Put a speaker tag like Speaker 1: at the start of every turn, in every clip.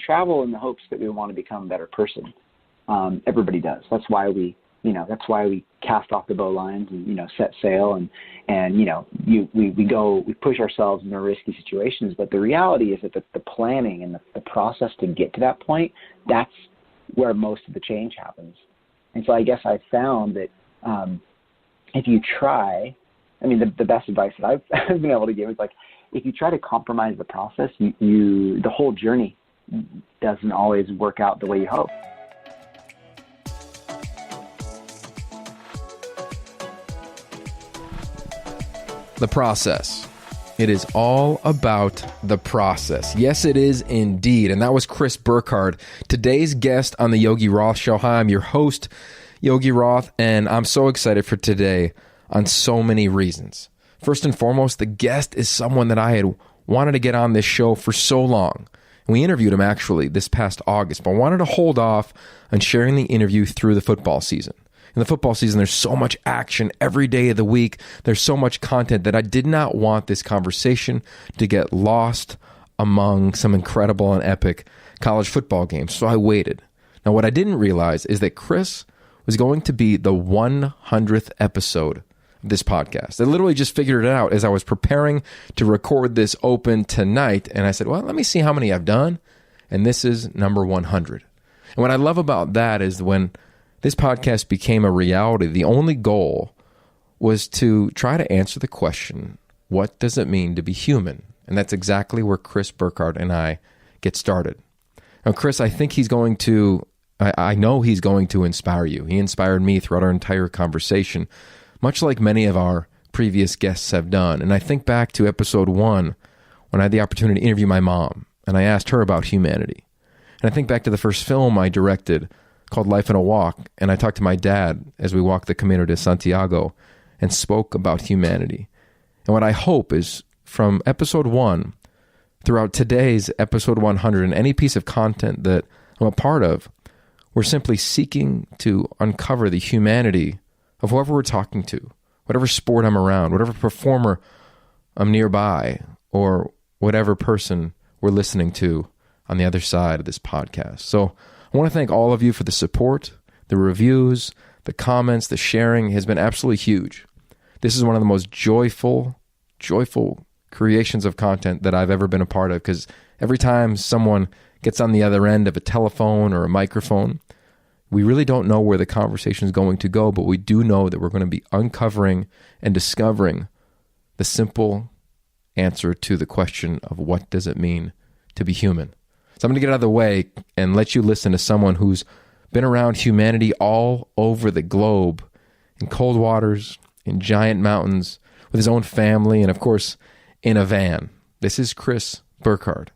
Speaker 1: travel in the hopes that we want to become a better person. Everybody does. That's why we cast off the bowlines and, set sail and we push ourselves into risky situations. But the reality is that the planning and the process to get to that point, that's where most of the change happens. And so I guess I found that if you try, the best advice that I've been able to give is like, if you try to compromise the process, the whole journey doesn't always work out the way you hope.
Speaker 2: The process. It is all about the process. Yes, it is indeed. And that was Chris Burkard, today's guest on the Yogi Roth Show. Hi, I'm your host, Yogi Roth, and I'm so excited for today on so many reasons. First and foremost, the guest is someone that I had wanted to get on this show for so long. We interviewed him actually this past August, but I wanted to hold off on sharing the interview through the football season. In the football season, there's so much action every day of the week. There's so much content that I did not want this conversation to get lost among some incredible and epic college football games. So I waited. Now, what I didn't realize is that Chris was going to be the 100th episode of this podcast. I literally just figured it out as I was preparing to record this open tonight. And I said, well, let me see how many I've done. And this is number 100. And what I love about that is when this podcast became a reality, the only goal was to try to answer the question, what does it mean to be human? And that's exactly where Chris Burkard and I get started. Now, Chris, I think I know he's going to inspire you. He inspired me throughout our entire conversation, much like many of our previous guests have done. And I think back to episode 1, when I had the opportunity to interview my mom, and I asked her about humanity. And I think back to the first film I directed, called Life in a Walk, and I talked to my dad as we walked the Camino de Santiago and spoke about humanity. And what I hope is from episode 1 throughout today's episode 100 and any piece of content that I'm a part of, we're simply seeking to uncover the humanity of whoever we're talking to, whatever sport I'm around, whatever performer I'm nearby, or whatever person we're listening to on the other side of this podcast. So I want to thank all of you for the support, the reviews, the comments, the sharing has been absolutely huge. This is one of the most joyful creations of content that I've ever been a part of, because every time someone gets on the other end of a telephone or a microphone, we really don't know where the conversation is going to go, but we do know that we're going to be uncovering and discovering the simple answer to the question of what does it mean to be human. So I'm going to get out of the way and let you listen to someone who's been around humanity all over the globe, in cold waters, in giant mountains, with his own family, and of course, in a van. This is Chris Burkard,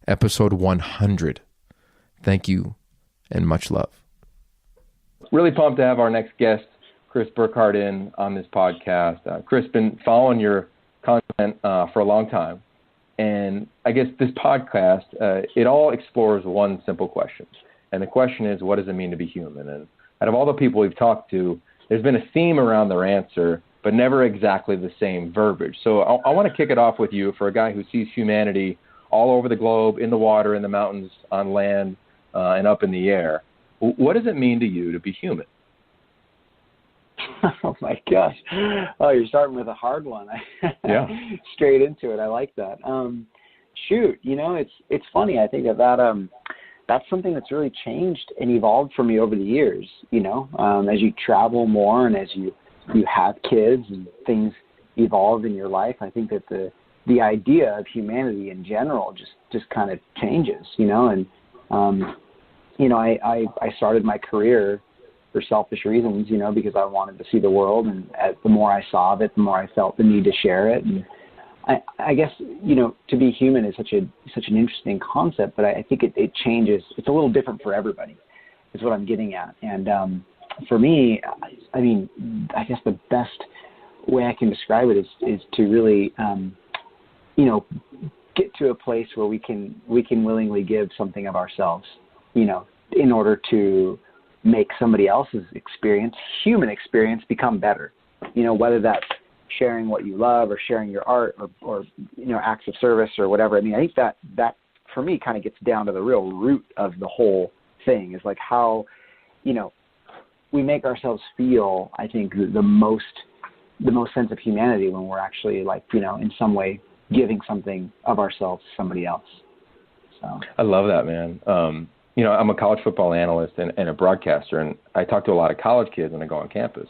Speaker 2: episode 100. Thank you and much love. Really pumped to have our next guest, Chris Burkard, in on this podcast. Chris, been following your content for a long time. And I guess this podcast, it all explores one simple question. And the question is, what does it mean to be human? And out of all the people we've talked to, there's been a theme around their answer, but never exactly the same verbiage. So I want to kick it off with you for a guy who sees humanity all over the globe, in the water, in the mountains, on land, and up in the air. What does it mean to you to be human?
Speaker 1: Oh my gosh! Oh, you're starting with a hard one.
Speaker 2: Yeah.
Speaker 1: Straight into it. I like that. Shoot, it's funny. I think that's something that's really changed and evolved for me over the years. As you travel more and as you have kids and things evolve in your life, I think that the idea of humanity in general just kind of changes. And I started my career for selfish reasons, because I wanted to see the world, and the more I saw of it, the more I felt the need to share it. And I guess, to be human is such an interesting concept, but I think it changes. It's a little different for everybody, is what I'm getting at. And for me, I guess the best way I can describe it is to really, get to a place where we can willingly give something of ourselves, in order to make somebody else's human experience, become better. Whether that's sharing what you love or sharing your art or acts of service or whatever. I think that for me, kind of gets down to the real root of the whole thing, is like how, we make ourselves feel, I think, the most sense of humanity when we're actually like, in some way giving something of ourselves to somebody else. So
Speaker 2: I love that, man. I'm a college football analyst and a broadcaster, and I talk to a lot of college kids when I go on campus.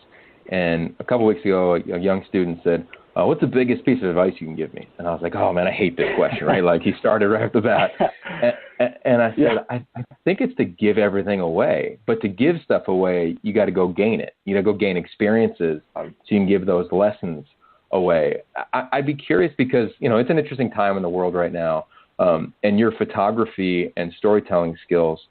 Speaker 2: And a couple of weeks ago, a young student said, what's the biggest piece of advice you can give me? And I was like, oh, man, I hate this question, right? Like, he started right off the bat. And I said, I think it's to give everything away. But to give stuff away, you got to go gain it. You got to go gain experiences so you can give those lessons away. I'd be curious because, it's an interesting time in the world right now. And your photography and storytelling skills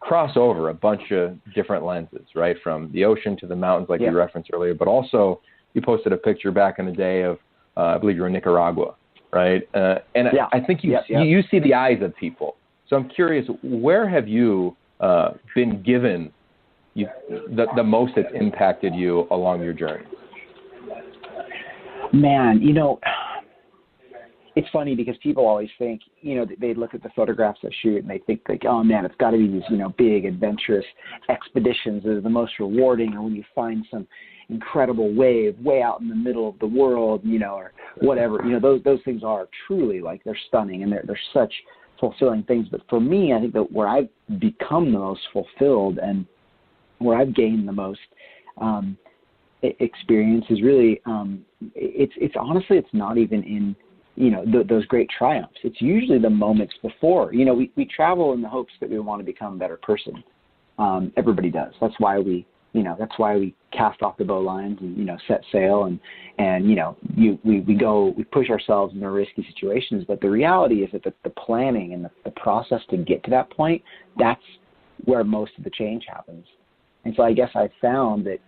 Speaker 2: cross over a bunch of different lenses, right? From the ocean to the mountains, like you referenced earlier, but also you posted a picture back in the day of, I believe you were in Nicaragua, right? I think you see the eyes of people. So I'm curious, where have you been given the most that's impacted you along your journey?
Speaker 1: Man, it's funny because people always think, they look at the photographs I shoot and they think like, oh man, it's got to be these, big adventurous expeditions that are the most rewarding, or when you find some incredible wave way out in the middle of the world, or whatever. Those things are truly like, they're stunning and they're such fulfilling things. But for me, I think that where I've become the most fulfilled and where I've gained the most experience is really, it's honestly, it's not even in, those great triumphs. It's usually the moments before. We travel in the hopes that we want to become a better person. Everybody does. That's why we cast off the bowlines and, set sail and we push ourselves into risky situations. But the reality is that the planning and the process to get to that point, that's where most of the change happens. And so I guess I found that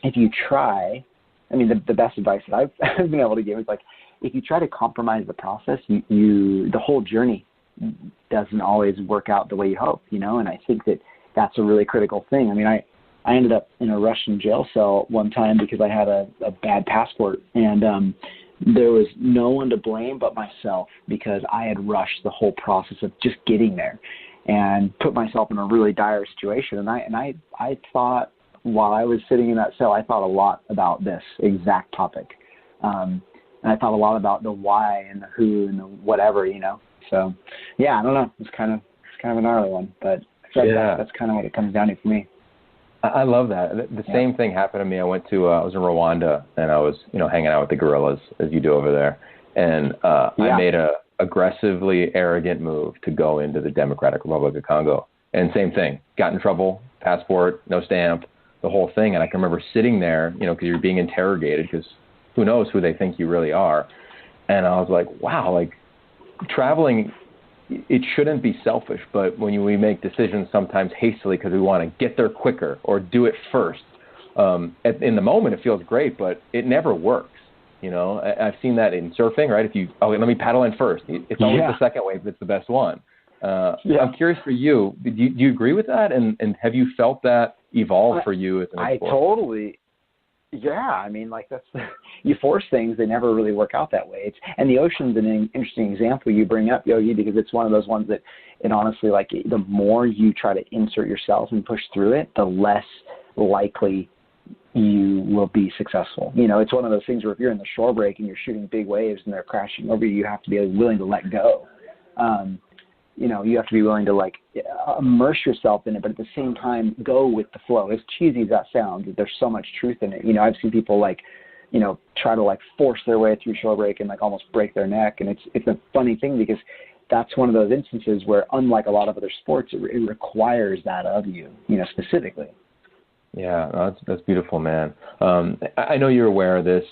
Speaker 1: if you try, the best advice that I've been able to give is like, if you try to compromise the process, the whole journey doesn't always work out the way you hope, and I think that that's a really critical thing. I ended up in a Russian jail cell one time because I had a bad passport, and there was no one to blame but myself because I had rushed the whole process of just getting there and put myself in a really dire situation. And I thought, while I was sitting in that cell, I thought a lot about this exact topic. And I thought a lot about the why and the who and the whatever, So, yeah, I don't know. It's kind of a gnarly one, but I feel like that's kind of what it comes down to for me.
Speaker 2: I love that. The same thing happened to me. I was in Rwanda, and I was, hanging out with the gorillas, as you do over there. And I made a aggressively arrogant move to go into the Democratic Republic of Congo. And same thing, got in trouble, passport, no stamp, the whole thing. And I can remember sitting there, because you're being interrogated, because who knows who they think you really are. And I was like, wow, like traveling, it shouldn't be selfish, but when we make decisions sometimes hastily because we want to get there quicker or do it first, in the moment it feels great, but it never works. I've seen that in surfing, right? Let me paddle in first. It's always the second wave that's the best one. I'm curious for you, do you agree with that? And have you felt that evolve for you as an explorer?
Speaker 1: I totally. Yeah, that's you force things; they never really work out that way. And the ocean's an interesting example you bring up, Yogi, because it's one of those ones that, it honestly, like, the more you try to insert yourself and push through it, the less likely you will be successful. It's one of those things where if you're in the shore break and you're shooting big waves and they're crashing over you, you have to be willing to let go. You have to be willing to immerse yourself in it, but at the same time go with the flow. As cheesy as that sounds, there's so much truth in it. I've seen people try to force their way through shore break and almost break their neck. And it's a funny thing because that's one of those instances where, unlike a lot of other sports, it requires that of you, specifically.
Speaker 2: Yeah, that's beautiful, man. I know you're aware of this,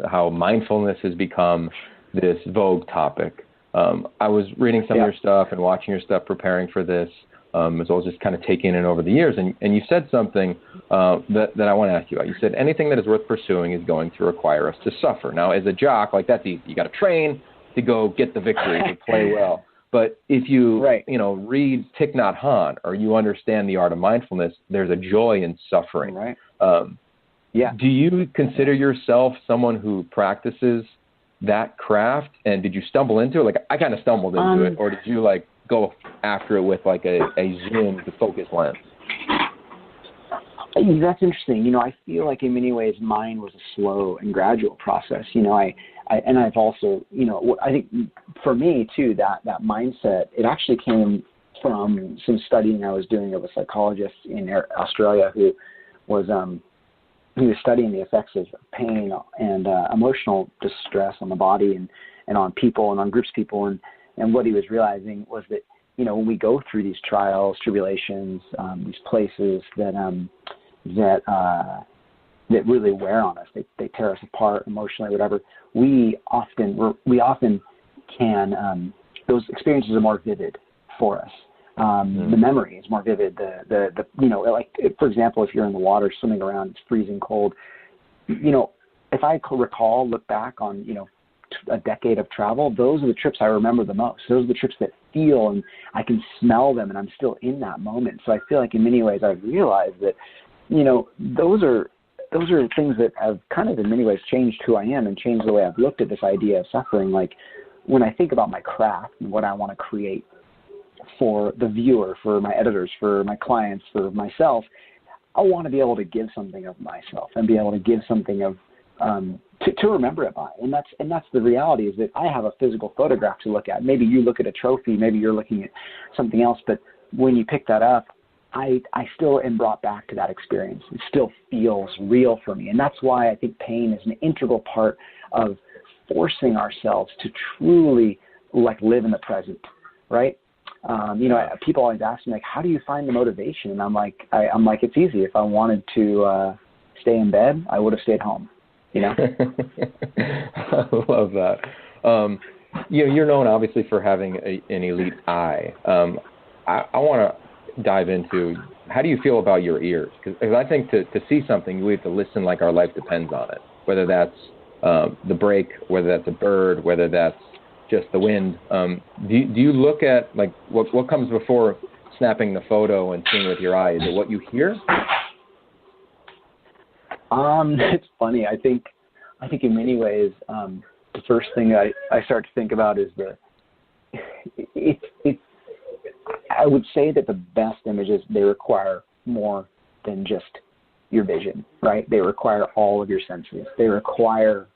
Speaker 2: how mindfulness has become this vogue topic. I was reading some of your stuff and watching your stuff preparing for this, as well as just kind of taking it over the years. And you said something that I want to ask you about. You said anything that is worth pursuing is going to require us to suffer. Now, as a jock, that's easy. You got to train to go get the victory, to play well. But if you, read Thich Nhat Hanh, or you understand the art of mindfulness, there's a joy in suffering.
Speaker 1: Right.
Speaker 2: Do you consider yourself someone who practices that craft, and did you stumble into it? Like, I kind of stumbled into it, or did you like go after it with like a zoom to focus lens?
Speaker 1: That's interesting. You know, I feel like in many ways mine was a slow and gradual process. You know, I've also, you know, I think for me too, that mindset, it actually came from some studying I was doing of a psychologist in Australia who was studying the effects of pain and emotional distress on the body and on people and on groups of people. And what he was realizing was that, you know, when we go through these trials, tribulations, these places that really wear on us, they tear us apart emotionally, whatever, we often can, those experiences are more vivid for us. The memory is more vivid. The you know, like, for example, if you're in the water swimming around, it's freezing cold. You know, if I look back on, you know, a decade of travel, those are the trips I remember the most. Those are the trips that feel, and I can smell them, and I'm still in that moment. So I feel like in many ways I've realized that, you know, those are things that have kind of in many ways changed who I am and changed the way I've looked at this idea of suffering. Like, when I think about my craft and what I want to create for the viewer, for my editors, for my clients, for myself, I want to be able to give something of myself and be able to give something of to remember it by. And that's the reality, is that I have a physical photograph to look at. Maybe you look at a trophy, maybe you're looking at something else, but when you pick that up, I still am brought back to that experience. It still feels real for me. And that's why I think pain is an integral part of forcing ourselves to truly like live in the present, right? You know, people always ask me, like, how do you find the motivation? And I'm like, it's easy. If I wanted to stay in bed, I would have stayed home, you know?
Speaker 2: I love that. You know, you're known obviously for having an elite eye. I want to dive into, how do you feel about your ears? Because I think to see something, we have to listen like our life depends on it, whether that's the break, whether that's a bird, whether that's just the wind. Do you look at, like, what comes before snapping the photo and seeing with your eye? Is it what you hear?
Speaker 1: It's funny. I think in many ways, the first thing I start to think about is I would say that the best images, they require more than just your vision, right? They require all of your senses. They require,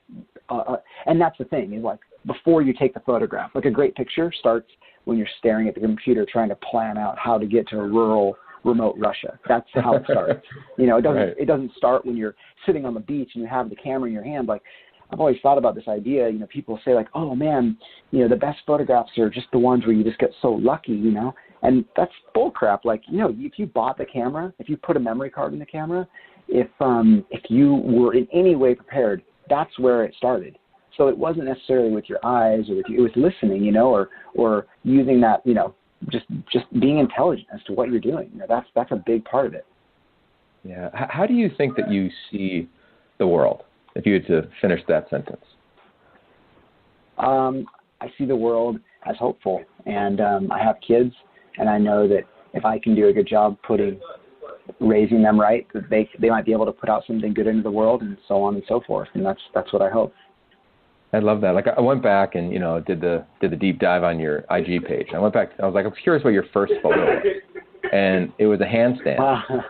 Speaker 1: and that's the thing, is like, before you take the photograph, like a great picture starts when you're staring at the computer trying to plan out how to get to a rural, remote Russia. That's how it starts. You know, it doesn't start when you're sitting on the beach and you have the camera in your hand. Like, I've always thought about this idea, you know, people say like, oh man, you know, the best photographs are just the ones where you just get so lucky, you know, and that's bull crap. Like, you know, if you bought the camera, if you put a memory card in the camera, if you were in any way prepared, that's where it started. So it wasn't necessarily with your eyes or with you, it was listening, you know, or using that, you know, just being intelligent as to what you're doing. You know, that's a big part of it.
Speaker 2: Yeah. How do you think that you see the world, if you had to finish that sentence?
Speaker 1: I see the world as hopeful, and I have kids, and I know that if I can do a good job raising them right, that they might be able to put out something good into the world, and so on and so forth. And that's what I hope.
Speaker 2: I love that. Like, I went back and, you know, did the deep dive on your IG page. I went back. I was curious what your first photo was, and it was a handstand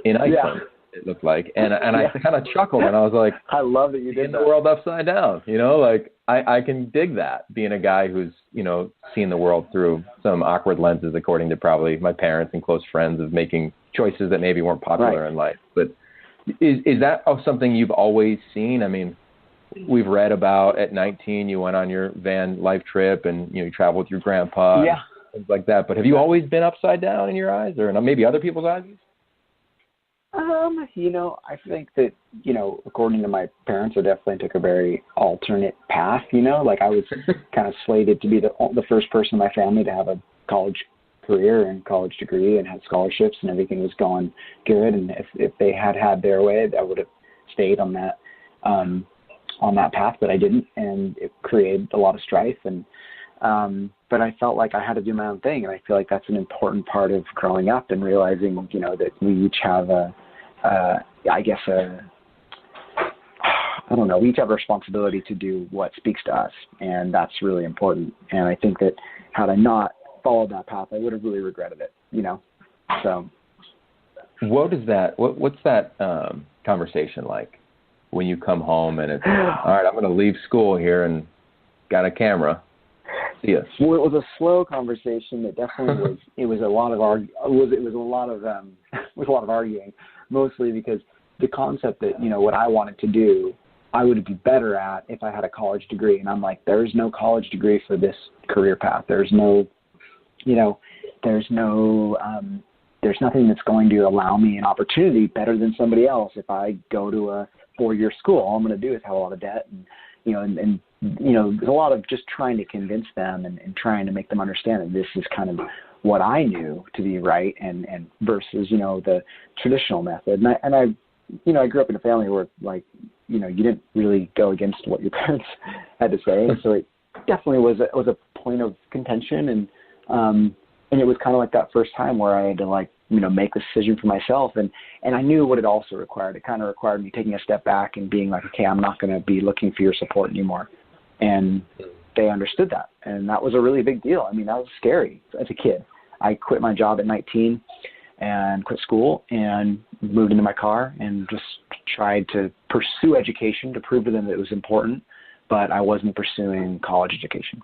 Speaker 2: in Iceland. Yeah. It looked like, and I kind of chuckled, and I was like,
Speaker 1: I love that you did
Speaker 2: the world upside down. You know, like I can dig that, being a guy who's, you know, seen the world through some awkward lenses, according to probably my parents and close friends, of making choices that maybe weren't popular in life. But is that something you've always seen? I mean, we've read about at 19 you went on your van life trip and, you know, you traveled with your grandpa, and things like that. But have you always been upside down in your eyes, or maybe other people's eyes?
Speaker 1: You know, I think that, you know, according to my parents, I definitely took a very alternate path. You know, like I was kind of slated to be the first person in my family to have a college career and college degree and had scholarships, and everything was going good. And if they had their way, I would have stayed on that path, but I didn't, and it created a lot of strife. And but I felt like I had to do my own thing, and I feel like that's an important part of growing up and realizing, you know, that we each have I don't know, we each have a responsibility to do what speaks to us, and that's really important. And I think that had I not followed that path, I would have really regretted it, So.
Speaker 2: What is that? What's that conversation like when you come home and it's, all right, I'm going to leave school here and got a camera. See ya.
Speaker 1: Well, it was a slow conversation. It definitely was. It was a lot of arguing, mostly because the concept that what I wanted to do, I would be better at if I had a college degree. And I'm like, there's no college degree for this career path. There's nothing that's going to allow me an opportunity better than somebody else if I go to a 4-year school. All I'm going to do is have a lot of debt, and there's a lot of just trying to convince them and trying to make them understand that this is kind of what I knew to be right, and versus the traditional method. And I grew up in a family where you didn't really go against what your parents had to say, and so it definitely was a point of contention, and it was kind of like that first time where I had to make the decision for myself, and I knew what it also required. It kind of required me taking a step back and being like, okay, I'm not going to be looking for your support anymore. And they understood that, and that was a really big deal. I mean, that was scary as a kid. I quit my job at 19 and quit school and moved into my car and just tried to pursue education to prove to them that it was important, but I wasn't pursuing college education.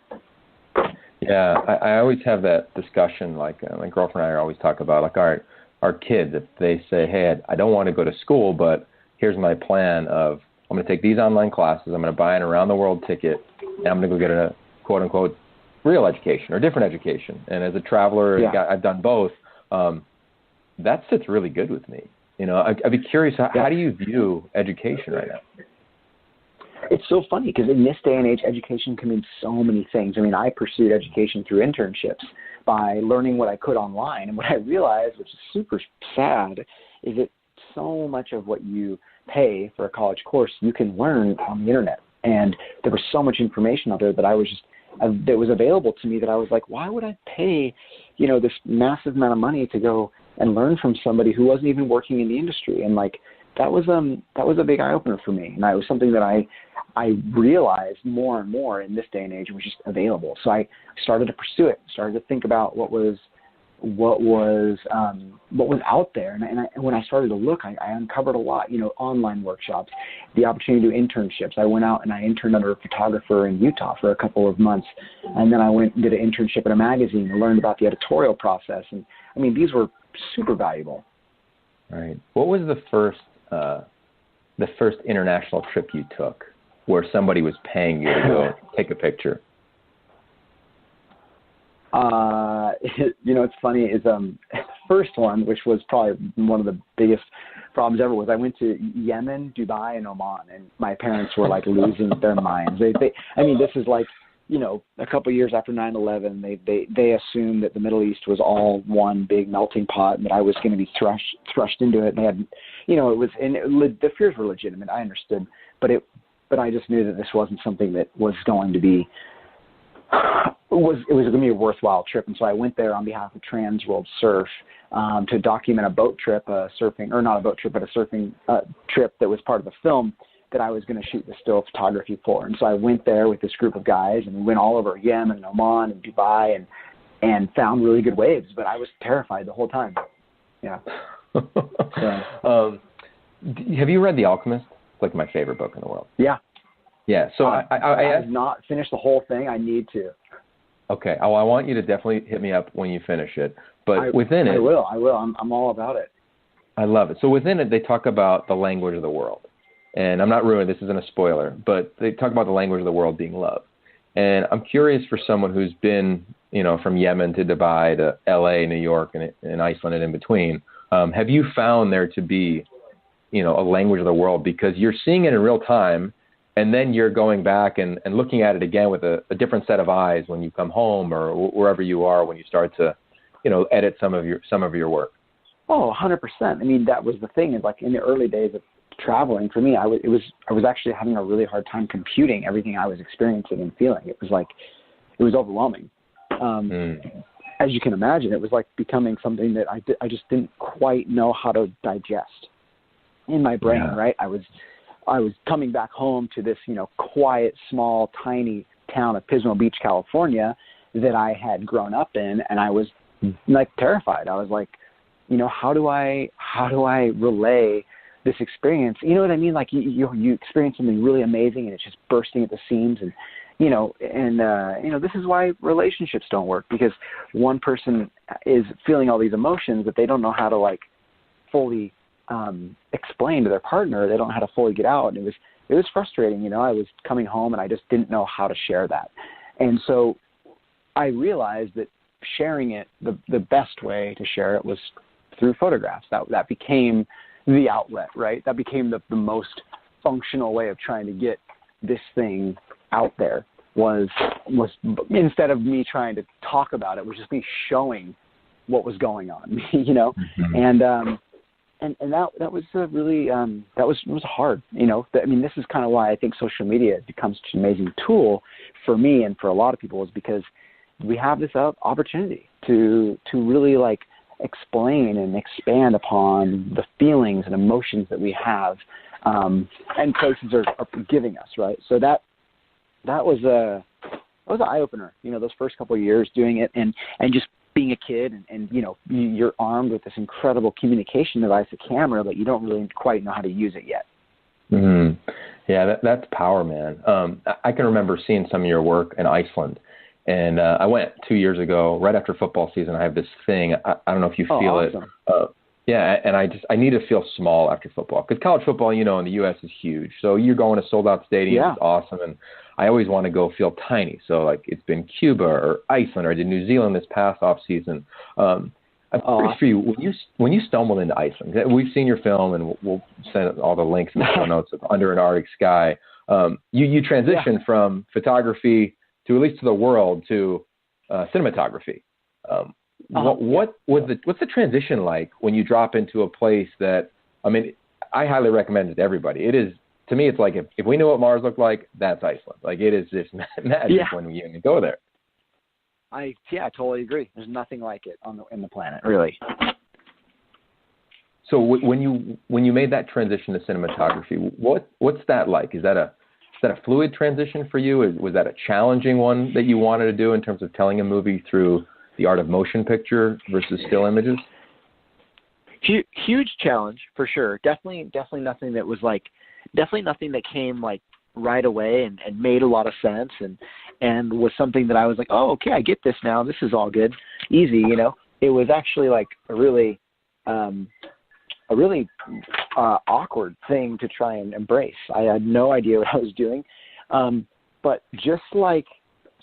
Speaker 2: Yeah, I always have that discussion. My girlfriend and I always talk about, our kids, if they say, hey, I don't want to go to school, but here's my plan of, I'm going to take these online classes, I'm going to buy an around-the-world ticket, and I'm going to go get a quote-unquote real education or different education. And as a traveler, I've done both. That sits really good with me. I'd be curious, how do you view education right now?
Speaker 1: It's so funny because in this day and age, education can mean so many things. I mean, I pursued education through internships by learning what I could online. And what I realized, which is super sad, is that so much of what you pay for a college course, you can learn on the internet. And there was so much information out there that that was available to me that I was like, why would I pay, this massive amount of money to go and learn from somebody who wasn't even working in the industry? And that was a big eye opener for me. And it was something that I realized more and more in this day and age was just available. So I started to pursue it, started to think about what was out there. And when I started to look, I uncovered a lot, online workshops, the opportunity to do internships. I went out and I interned under a photographer in Utah for a couple of months. And then I went and did an internship at a magazine and learned about the editorial process. And I mean, these were super valuable.
Speaker 2: Right. What was the first international trip you took where somebody was paying you to go take a picture? It's funny is the first one, which was probably one of the biggest problems ever, was I went to Yemen, Dubai, and Oman, and my parents were losing their minds. This is a couple of years after 9/11, they assumed that the Middle East was all one big melting pot and that I was going to be thrust into it. And they had, the fears were legitimate. I understood, but I just knew that this wasn't something that was going to be. It was going to be a worthwhile trip, and so I went there on behalf of Trans World Surf to document a boat trip, a surfing trip that was part of the film that I was going to shoot the still photography for. And so I went there with this group of guys, and we went all over Yemen and Oman and Dubai and found really good waves, but I was terrified the whole time. Yeah. Have you read The Alchemist? It's my favorite book in the world.
Speaker 1: Yeah.
Speaker 2: Yeah. So I
Speaker 1: have not finished the whole thing. I need to.
Speaker 2: Okay. Oh, I want you to definitely hit me up when you finish it. But within it,
Speaker 1: I will. I'm all about it.
Speaker 2: I love it. So within it, they talk about the language of the world. And I'm not ruining, this isn't a spoiler, but they talk about the language of the world being love. And I'm curious for someone who's been, from Yemen to Dubai to LA, New York, and Iceland and in between, have you found there to be, a language of the world? Because you're seeing it in real time, and then you're going back and looking at it again with a different set of eyes when you come home or wherever you are when you start to, edit some of your work.
Speaker 1: Oh, 100%. I mean, that was the thing is in the early days of traveling for me, I was actually having a really hard time computing everything I was experiencing and feeling. It was overwhelming. As you can imagine, it was becoming something that I just didn't quite know how to digest in my brain. Yeah. Right. I was coming back home to this, quiet, small, tiny town of Pismo Beach, California, that I had grown up in, and I was like terrified. I was like, how do I relay this experience? You know what I mean? Like you experience something really amazing, and it's just bursting at the seams, and this is why relationships don't work, because one person is feeling all these emotions that they don't know how to like fully explain to their partner. They don't know how to fully get out. And it was frustrating. I was coming home and I just didn't know how to share that. And so I realized that sharing it, the best way to share it was through photographs. That became the outlet, right? That became the most functional way of trying to get this thing out there, was instead of me trying to talk about it, was just me showing what was going on, Mm-hmm. And that was really that was hard, this is kind of why I think social media has become such an amazing tool for me and for a lot of people, is because we have this opportunity to really like explain and expand upon the feelings and emotions that we have, and places are giving us, right? So that was an eye opener, those first couple of years doing it, and just being a kid, and you're armed with this incredible communication device, a camera, but you don't really quite know how to use it yet.
Speaker 2: Mm-hmm. Yeah, that's power, man. I can remember seeing some of your work in Iceland, and I went 2 years ago, right after football season. I have this thing. I don't know if you feel
Speaker 1: awesome.
Speaker 2: it. Yeah, and I need to feel small after football, because college football, in the U.S. is huge. So you're going to sold out stadiums. Yeah. It's awesome, and I always want to go feel tiny. So like it's been Cuba or Iceland, or I did New Zealand this past off season. I'm curious for you, when you stumbled into Iceland, we've seen your film, and we'll send all the links in the show notes of Under an Arctic Sky. You transitioned from photography to, at least to the world, to cinematography. What's the transition like when you drop into a place that, I highly recommend it to everybody. It is, to me, it's like if we knew what Mars looked like, that's Iceland. Like, it is just magic when you go there.
Speaker 1: I totally agree. There's nothing like it in the planet, really.
Speaker 2: So when you made that transition to cinematography, what's that like? Is that a fluid transition for you? Was that a challenging one that you wanted to do in terms of telling a movie through the art of motion picture versus still images?
Speaker 1: Huge challenge for sure. Definitely nothing that was like, definitely nothing that came like right away and made a lot of sense and was something that I was like, oh, okay, I get this now. This is all good, easy. It was actually like a really awkward thing to try and embrace. I had no idea what I was doing, but just like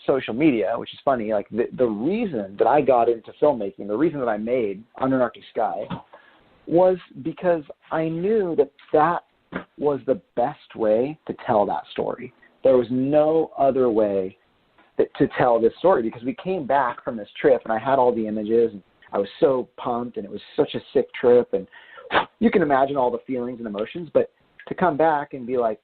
Speaker 1: social media, which is funny, like the reason that I got into filmmaking, the reason that I made Under an Arctic Sky, was because I knew that was the best way to tell that story. There was no other way to tell this story, because we came back from this trip and I had all the images and I was so pumped, and it was such a sick trip, and you can imagine all the feelings and emotions, but to come back and be like,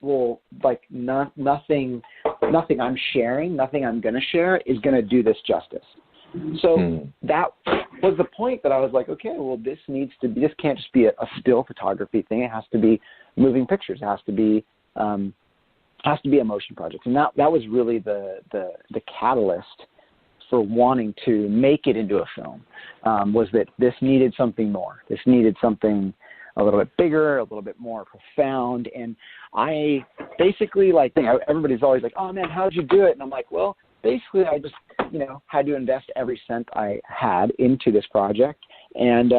Speaker 1: well, like nothing I'm sharing, nothing I'm going to share is going to do this justice. So that was the point that I was like, okay, well, this can't just be a still photography thing. It has to be moving pictures. It has to be a motion project. And that was really the catalyst for wanting to make it into a film, was that this needed something more. This needed something a little bit bigger, a little bit more profound. And I basically everybody's always like, oh man, how'd you do it? And I'm like, well, basically I just, had to invest every cent I had into this project. And,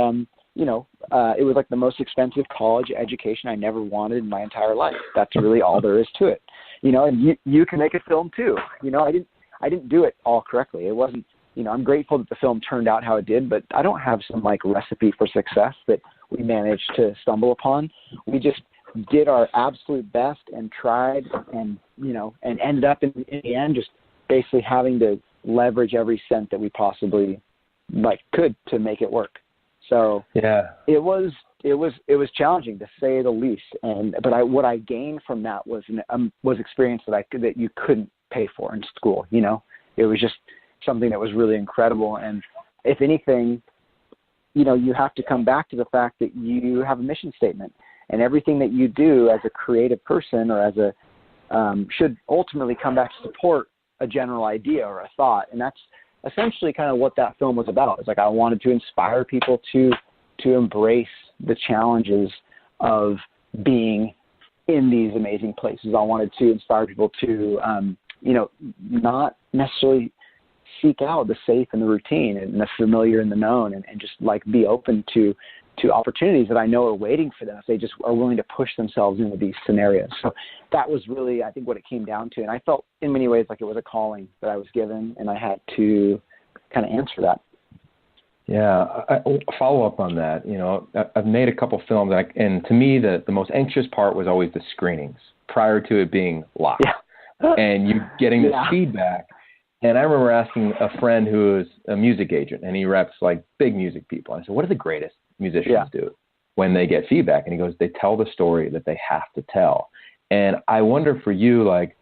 Speaker 1: it was like the most expensive college education I never wanted in my entire life. That's really all there is to it. And you can make a film too. I didn't do it all correctly. It wasn't, I'm grateful that the film turned out how it did, but I don't have some like recipe for success that we managed to stumble upon. We just did our absolute best and tried and ended up in the end just basically having to leverage every cent that we possibly could to make it work. So it was challenging, to say the least. But what I gained from that was experience that you couldn't pay for in school. It was just something that was really incredible. And if anything, you have to come back to the fact that you have a mission statement. And everything that you do as a creative person or as a should ultimately come back to support a general idea or a thought. And that's essentially kind of what that film was about. It's like I wanted to inspire people to embrace the challenges of being in these amazing places. I wanted to inspire people to, not necessarily seek out the safe and the routine and the familiar and the known, and just like be open to opportunities that I know are waiting for them if they just are willing to push themselves into these scenarios. So that was really, I think, what it came down to. And I felt in many ways like it was a calling that I was given, and I had to kind of answer that.
Speaker 2: Yeah, I follow up on that. I've made a couple films, and to me, the most anxious part was always the screenings prior to it being live, and you getting this feedback. And I remember asking a friend who is a music agent, and he reps like big music people. I said, "What do the greatest musicians do when they get feedback?" And he goes, "They tell the story that they have to tell." And I wonder for you, like,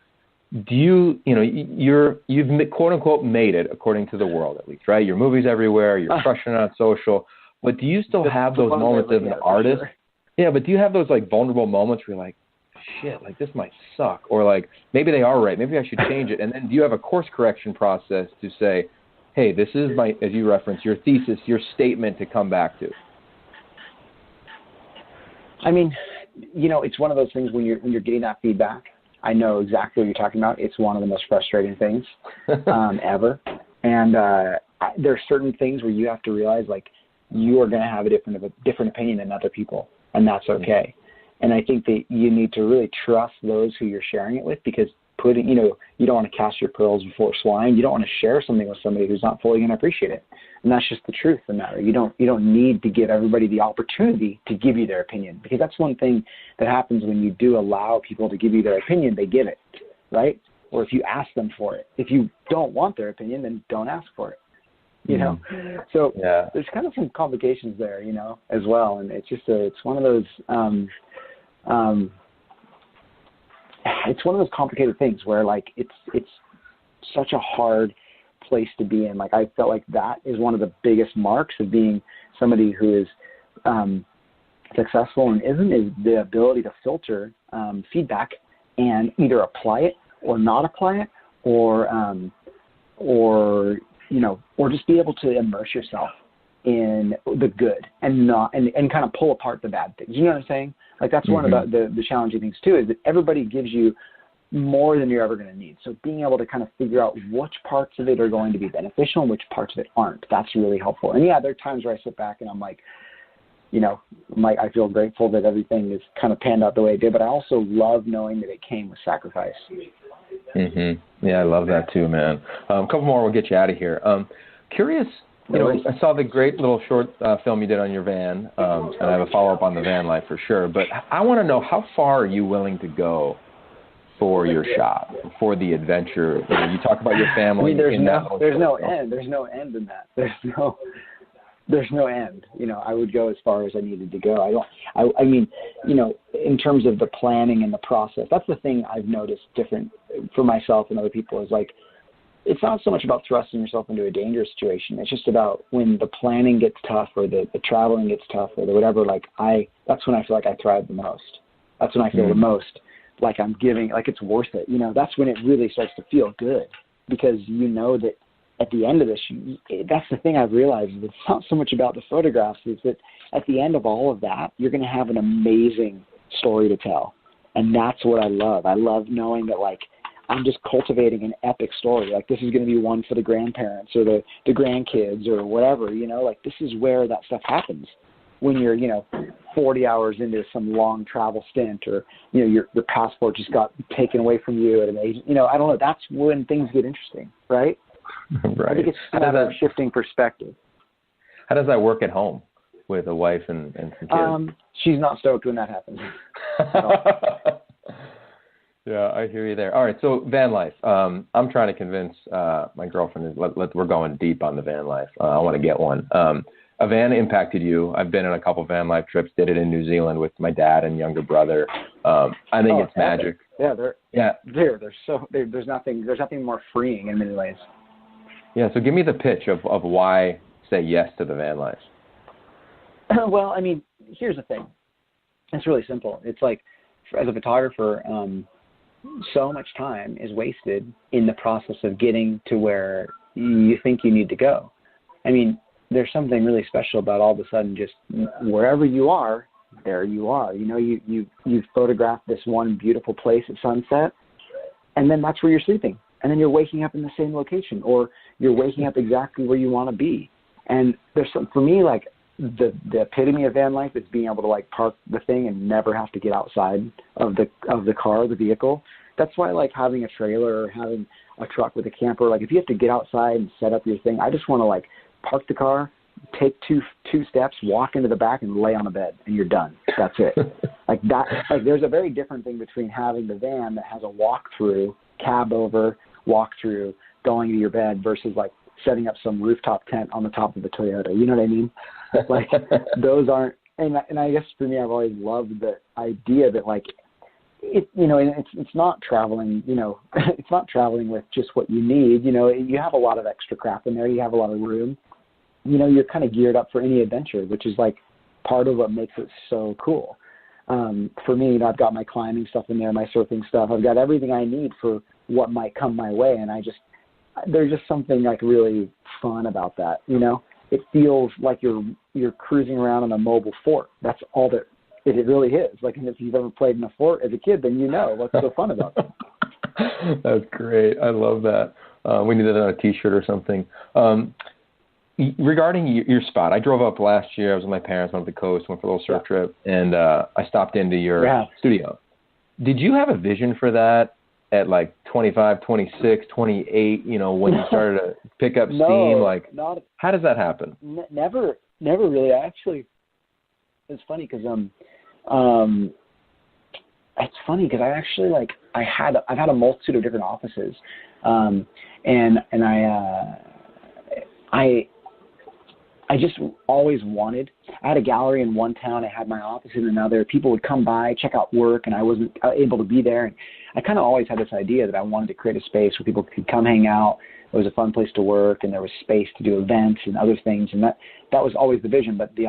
Speaker 2: do you've quote unquote made it according to the world, at least, right? Your movie's everywhere, you're crushing it on social, but do you still have those moments as an artist? Sure. Yeah, but do you have those like vulnerable moments where you're like, shit, like this might suck, or like maybe they are right, maybe I should change it? And then do you have a course correction process to say, hey, this is my, as you reference, your thesis, your statement to come back to?
Speaker 1: I mean, it's one of those things when you're getting that feedback. I know exactly what you're talking about. It's one of the most frustrating things ever. And there are certain things where you have to realize, like, you are going to have a different opinion than other people, and that's okay. And I think that you need to really trust those who you're sharing it with, because you don't want to cast your pearls before swine. You don't want to share something with somebody who's not fully going to appreciate it. And that's just the truth of the matter. You don't need to give everybody the opportunity to give you their opinion, because that's one thing that happens when you do allow people to give you their opinion. They give it, right? Or if you ask them for it. If you don't want their opinion, then don't ask for it. So there's kind of some complications there, as well. And it's just it's one of those it's one of those complicated things where, like, it's such a hard place to be in. Like, I felt like that is one of the biggest marks of being somebody who is successful and isn't, is the ability to filter feedback and either apply it or not apply it, or just be able to immerse yourself in the good and kind of pull apart the bad things. You know what I'm saying? Like, that's one of the challenging things too, is that everybody gives you more than you're ever going to need. So being able to kind of figure out which parts of it are going to be beneficial and which parts of it aren't, that's really helpful. And there are times where I sit back and I'm like, I feel grateful that everything is kind of panned out the way it did, but I also love knowing that it came with sacrifice.
Speaker 2: Yeah, I love that too, man. A couple more, we'll get you out of here. Curious, I saw the great little short film you did on your van, and I have a follow-up on the van life for sure, but I want to know, how far are you willing to go for your shot, for the adventure? You talk about your family.
Speaker 1: I mean, there's no end. There's no end in that. There's no end. I would go as far as I needed to go. I mean, in terms of the planning and the process, that's the thing I've noticed different for myself and other people, is like, it's not so much about thrusting yourself into a dangerous situation. It's just about when the planning gets tough, or the traveling gets tough, or the whatever, that's when I feel like I thrive the most. That's when I feel the most like I'm giving, like it's worth it. That's when it really starts to feel good, because that at the end of this, that's the thing I've realized, is it's not so much about the photographs, it's that at the end of all of that, you're going to have an amazing story to tell. And that's what I love. I love knowing that, like, I'm just cultivating an epic story. Like, this is going to be one for the grandparents or the grandkids or whatever, like, this is where that stuff happens. When you're, 40 hours into some long travel stint, or, your passport just got taken away from you at an age, I don't know. That's when things get interesting, right?
Speaker 2: Right.
Speaker 1: I think it's a matter of shifting perspective.
Speaker 2: How does that work at home with a wife and some kids?
Speaker 1: She's not stoked when that happens.
Speaker 2: Yeah, I hear you there. All right, so van life. I'm trying to convince my girlfriend, we're going deep on the van life. I want to get one. A van impacted you. I've been on a couple van life trips, did it in New Zealand with my dad and younger brother. I think it's magic. There's nothing more freeing in many ways. Yeah, so give me the pitch of why say yes to the van life.
Speaker 1: Well, I mean, here's the thing. It's really simple. It's like, as a photographer, so much time is wasted in the process of getting to where you think you need to go. I mean, there's something really special about all of a sudden just wherever you are, there you are. You know, you've photographed this one beautiful place at sunset, and then that's where you're sleeping. And then you're waking up in the same location, or you're waking up exactly where you want to be. And there's some, for me, like the epitome of van life is being able to like park the thing and never have to get outside of the car, the vehicle. That's why like having a trailer or having a truck with a camper, like if you have to get outside and set up your thing, I just want to like park the car, take two steps, walk into the back and lay on a bed, and you're done. That's it. Like that, like there's a very different thing between having the van that has a walk-through, cab over, walk-through, going to your bed versus like setting up some rooftop tent on the top of a Toyota. You know what I mean? Like those aren't, and I guess for me, I've always loved the idea that like, it, you know, it's not traveling, you know, it's not traveling with just what you need. You know, you have a lot of extra crap in there. You have a lot of room. You know, you're kind of geared up for any adventure, which is like part of what makes it so cool. For me, you know, I've got my climbing stuff in there, my surfing stuff. I've got everything I need for what might come my way. And there's just something like really fun about that. You know, it feels like you're cruising around in a mobile fort. That's all that it really is. Like, and if you've ever played in a fort as a kid, then you know what's so fun about it.
Speaker 2: That's great. I love that. We need that on a T-shirt or something. Regarding your spot, I drove up last year. I was with my parents, went up the coast, went for a little surf trip, and I stopped into your studio. Did you have a vision for that at like 25, 26, 28, you know, when you started to pick up steam? Like, how does that happen?
Speaker 1: Never really. It's funny because I actually like I've had a multitude of different offices, and I just always wanted. I had a gallery in one town. I had my office in another. People would come by, check out work, and I wasn't able to be there. And I kind of always had this idea that I wanted to create a space where people could come hang out. It was a fun place to work, and there was space to do events and other things. And that was always the vision. But the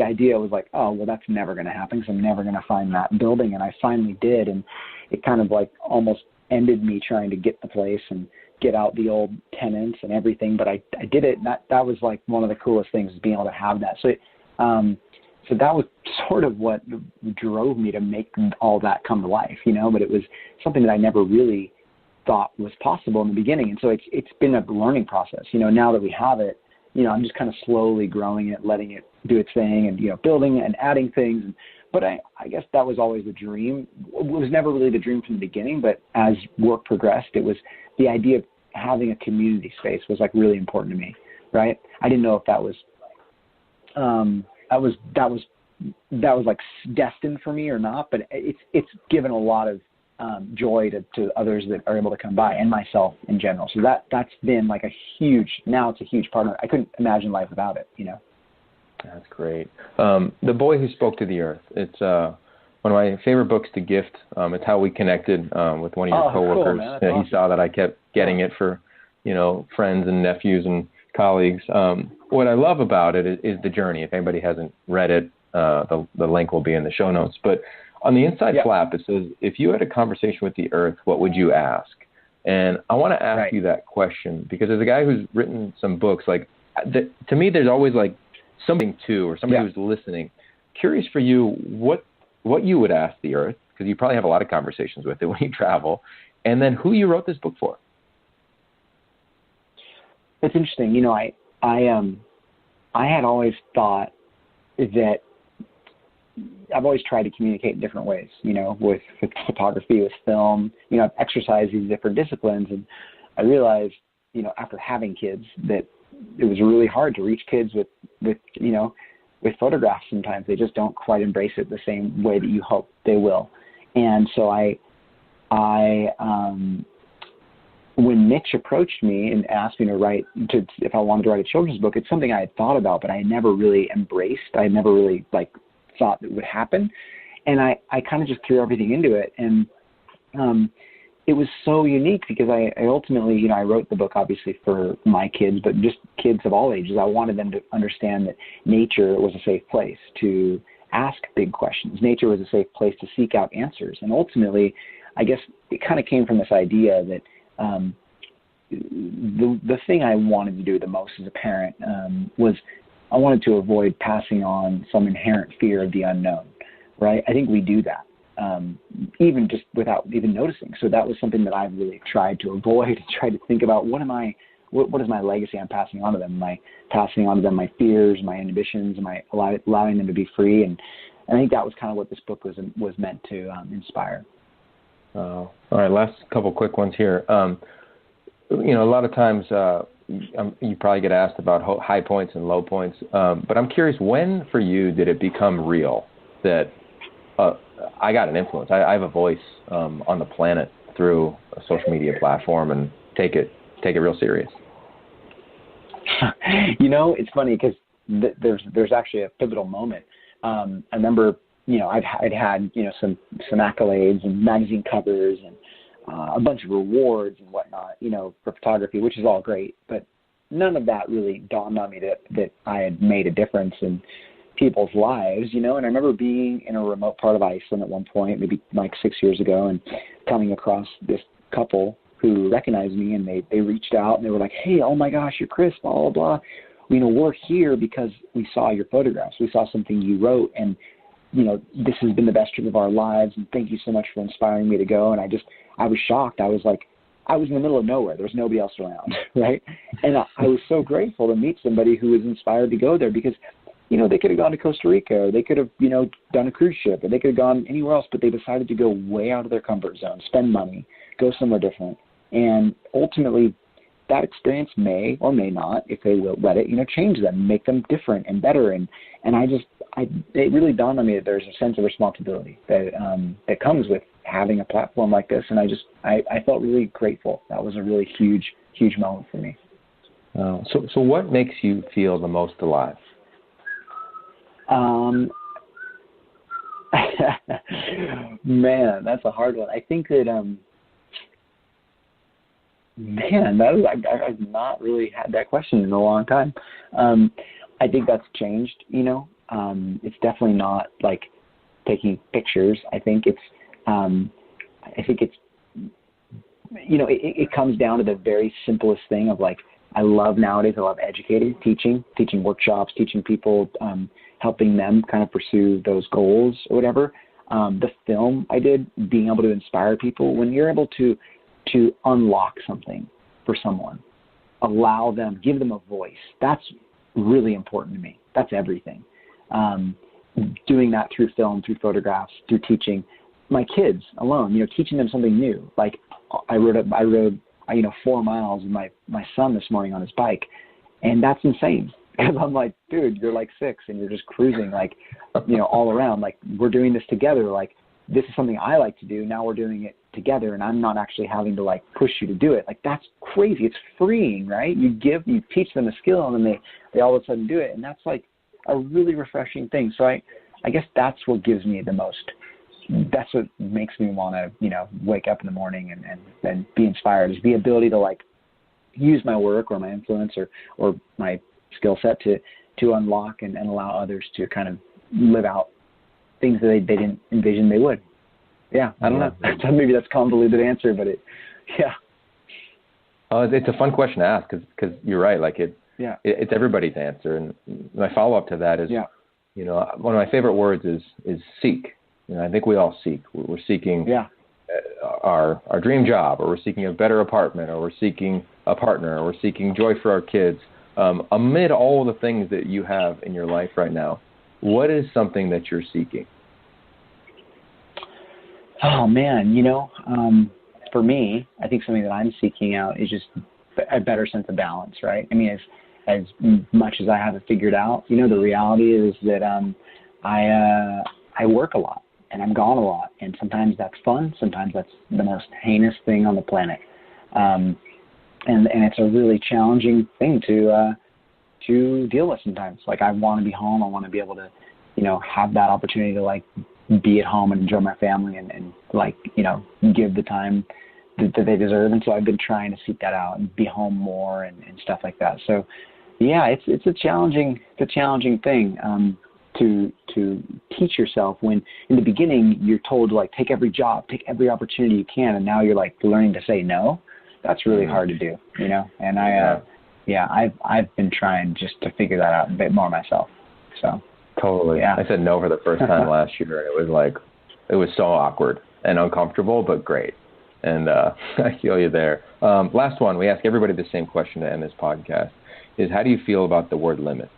Speaker 1: idea was like, oh, well, that's never going to happen because I'm never going to find that building. And I finally did. And it kind of like almost ended me trying to get the place and get out the old tenants and everything. But I did it. And that was like one of the coolest things, is being able to have that. So that was sort of what drove me to make all that come to life, you know, but it was something that I never really thought was possible in the beginning. And so it's been a learning process, you know. Now that we have it, you know, I'm just kind of slowly growing it, letting it do its thing, and, you know, building and adding things. But I guess that was always the dream. It was never really the dream from the beginning, but as work progressed, it was the idea of having a community space was like really important to me, right? I didn't know if that was like destined for me or not, but it's given a lot of joy to others that are able to come by, and myself in general. So that's been like now it's a huge part of it. I couldn't imagine life without it, you know.
Speaker 2: That's great. The Boy Who Spoke to the Earth. It's one of my favorite books to gift. It's how we connected with one of your coworkers.
Speaker 1: Cool, man.
Speaker 2: He saw that I kept getting it for, you know, friends and nephews and colleagues. What I love about it is the journey. If anybody hasn't read it, the link will be in the show notes. But on the inside flap, it says, if you had a conversation with the earth, what would you ask? And I want to ask you that question because as a guy who's written some books, like to me, there's always like something to, or somebody who's listening. Curious for you, what you would ask the earth, because you probably have a lot of conversations with it when you travel, and then who you wrote this book for.
Speaker 1: It's interesting. You know, I had always thought that I've always tried to communicate in different ways, you know, with photography, with film, you know, I've exercised these different disciplines. And I realized, you know, after having kids, that it was really hard to reach kids with, you know, with photographs. Sometimes they just don't quite embrace it the same way that you hope they will. And so when Mitch approached me and asked me if I wanted to write a children's book, it's something I had thought about, but I never really embraced. I never really thought it would happen. And I kind of just threw everything into it. And it was so unique because I ultimately, you know, I wrote the book obviously for my kids, but just kids of all ages. I wanted them to understand that nature was a safe place to ask big questions. Nature was a safe place to seek out answers. And ultimately, I guess it kind of came from this idea that the thing I wanted to do the most as a parent was I wanted to avoid passing on some inherent fear of the unknown, right? I think we do that, even just without even noticing. So that was something that I've really tried to avoid and tried to think about, what is my legacy I'm passing on to them? Am I passing on to them my fears, my inhibitions? Am I allowing them to be free? And I think that was kind of what this book was meant to inspire.
Speaker 2: All right, last couple quick ones here. A lot of times you probably get asked about high points and low points, but I'm curious, when for you did it become real that I got an influence? I have a voice on the planet through a social media platform, and take it real serious.
Speaker 1: It's funny because there's actually a pivotal moment. I remember, I'd had some accolades and magazine covers and a bunch of rewards and whatnot, for photography, which is all great, but none of that really dawned on me that I had made a difference in people's lives, And I remember being in a remote part of Iceland at one point, maybe like 6 years ago, and coming across this couple who recognized me, and they reached out and they were like, "Hey, oh my gosh, you're Chris, blah, blah, blah. We're here because we saw your photographs. We saw something you wrote, and this has been the best trip of our lives, and thank you so much for inspiring me to go." And I was shocked. I was in the middle of nowhere. There was nobody else around, right? And I was so grateful to meet somebody who was inspired to go there, because, they could have gone to Costa Rica, or they could have, done a cruise ship, or they could have gone anywhere else, but they decided to go way out of their comfort zone, spend money, go somewhere different. And ultimately, that experience may or may not, if they will let it, change them, make them different and better. And it really dawned on me that there's a sense of responsibility that comes with having a platform like this. And I felt really grateful. That was a really huge, huge moment for me.
Speaker 2: So what makes you feel the most alive?
Speaker 1: Man, that's a hard one. I think that, I've not really had that question in a long time. I think that's changed, it's definitely not like taking pictures. I think it's, it comes down to the very simplest thing of I love educating, teaching workshops, teaching people, helping them kind of pursue those goals or whatever. The film I did, being able to inspire people, when you're able to unlock something for someone, allow them, give them a voice. That's really important to me. That's everything. Doing that through film, through photographs, through teaching my kids alone, teaching them something new. Like I rode 4 miles with my son this morning on his bike, and that's insane. Because I'm like, dude, you're like 6 and you're just cruising all around. We're doing this together. This is something I like to do. Now we're doing it together, and I'm not actually having to push you to do it. That's crazy. It's freeing, right? You teach them a skill, and then they all of a sudden do it. And that's a really refreshing thing. So I guess that's what gives me the most. That's what makes me want to, wake up in the morning and be inspired, is the ability to use my work or my influence or my skill set to unlock and allow others to kind of live out things that they didn't envision they would. Yeah, I don't know. Maybe that's a convoluted answer, but yeah.
Speaker 2: It's a fun question to ask because you're right. It's everybody's answer. And my follow-up to that is, one of my favorite words is seek. I think we all seek. We're seeking our dream job, or we're seeking a better apartment, or we're seeking a partner, or we're seeking joy for our kids. Amid all the things that you have in your life right now, what is something that you're seeking?
Speaker 1: Oh, man, for me, I think something that I'm seeking out is just a better sense of balance, right? I mean, as much as I have it figured out, the reality is that I work a lot, and I'm gone a lot, and sometimes that's fun, sometimes that's the most heinous thing on the planet. And it's a really challenging thing to deal with sometimes. I want to be home. I want to be able to, have that opportunity to be at home and enjoy my family and give the time that they deserve. And so I've been trying to seek that out and be home more and stuff like that. So yeah, it's a challenging thing to teach yourself, when in the beginning you're told to like take every job, take every opportunity you can, and now you're like learning to say no. That's really hard to do, you know. And I've been trying just to figure that out a bit more myself. So
Speaker 2: totally. Yeah. I said no for the first time last year, and it was so awkward and uncomfortable, but great. And I feel you there. Last one, we ask everybody the same question to end this podcast: is how do you feel about the word limits?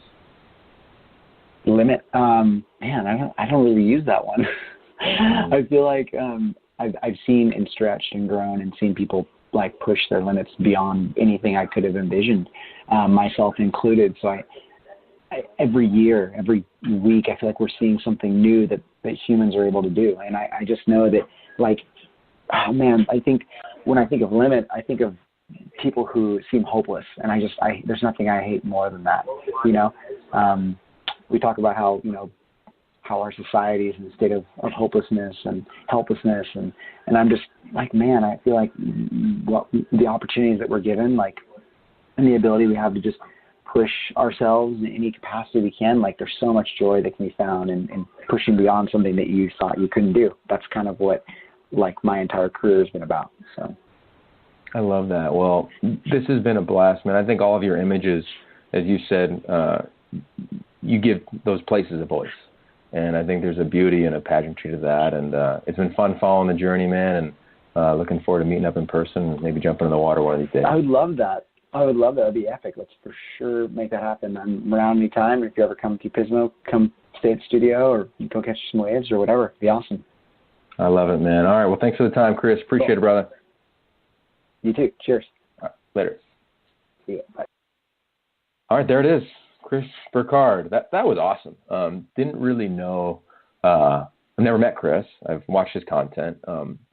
Speaker 1: Limit, man, I don't really use that one. I feel like I've seen and stretched and grown and seen people like push their limits beyond anything I could have envisioned, myself included. So I every year, every week, I feel like we're seeing something new that humans are able to do. And I just know that, like, oh man, I think when I think of limit, I think of people who seem hopeless. And there's nothing I hate more than that, you know. We talk about how, you know, how our society is in a state of hopelessness and helplessness. And I'm just like, man, I feel like the opportunities that we're given, like, and the ability we have to just push ourselves in any capacity we can, like, there's so much joy that can be found in pushing beyond something that you thought you couldn't do. That's kind of what, like, my entire career has been about. So
Speaker 2: I love that. Well, this has been a blast, man. I think all of your images, as you said, you give those places a voice. And I think there's a beauty and a pageantry to that. And it's been fun following the journey, man, and looking forward to meeting up in person and maybe jumping in the water one of these days.
Speaker 1: I would love that. That'd be epic. Let's for sure make that happen. I'm around anytime. If you ever come to Pismo, come stay at the studio or go catch some waves or whatever. It'd be awesome.
Speaker 2: I love it, man. All right. Well, thanks for the time, Chris. Appreciate it, brother.
Speaker 1: You too. Cheers.
Speaker 2: All right, later.
Speaker 1: See ya. Bye.
Speaker 2: All right, there it is. Chris Burkard. That was awesome. Didn't really know. I've never met Chris. I've watched his content.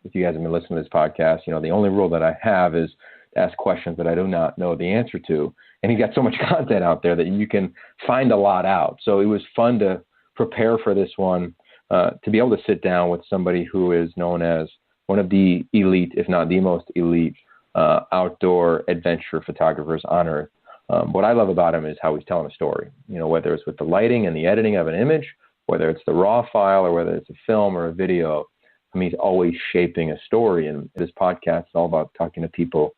Speaker 2: If you guys have been listening to this podcast, you know, the only rule that I have is to ask questions that I do not know the answer to. And he's got so much content out there that you can find a lot out. So it was fun to prepare for this one, to be able to sit down with somebody who is known as one of the elite, if not the most elite, outdoor adventure photographers on earth. What I love about him is how he's telling a story, you know, whether it's with the lighting and the editing of an image, whether it's the raw file or whether it's a film or a video. I mean, he's always shaping a story. And this podcast is all about talking to people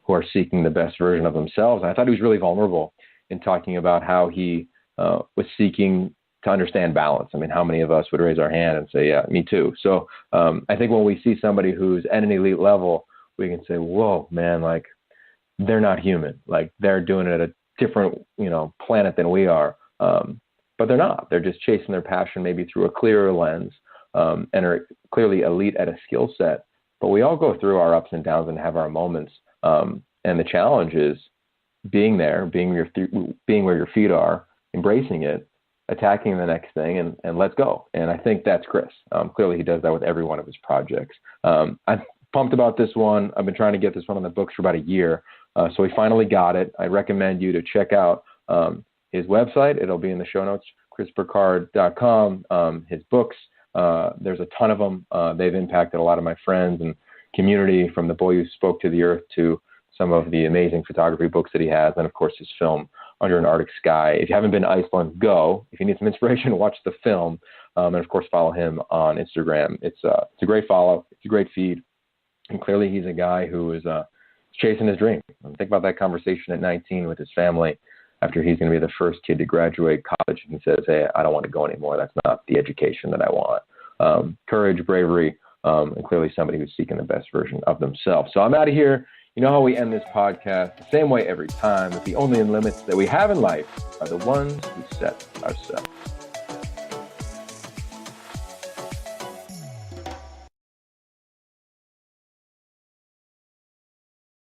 Speaker 2: who are seeking the best version of themselves. And I thought he was really vulnerable in talking about how he was seeking to understand balance. I mean, how many of us would raise our hand and say, yeah, me too. So I think when we see somebody who's at an elite level, we can say, whoa, man, like, they're not human. Like, they're doing it at a different, you know, planet than we are. But they're not. They're just chasing their passion maybe through a clearer lens, and are clearly elite at a skill set. But we all go through our ups and downs and have our moments. And the challenge is being there, being where your feet are, embracing it, attacking the next thing, and let's go. And I think that's Chris. Clearly he does that with every one of his projects. I'm pumped about this one. I've been trying to get this one on the books for about a year. So we finally got it. I recommend you to check out his website. It'll be in the show notes, chrisburkard.com. His books, there's a ton of them. They've impacted a lot of my friends and community, from The Boy Who Spoke to the Earth to some of the amazing photography books that he has, and of course his film Under an Arctic Sky. If you haven't been to Iceland, go. If you need some inspiration, watch the film, and of course follow him on Instagram. It's a great follow. It's a great feed, and clearly he's a guy who is chasing his dream. Think about that conversation at 19 with his family after he's going to be the first kid to graduate college, and he says, hey, I don't want to go anymore. That's not the education that I want. Courage, bravery, and clearly somebody who's seeking the best version of themselves. So I'm out of here. You know how we end this podcast? The same way every time, that the only limits that we have in life are the ones we set ourselves.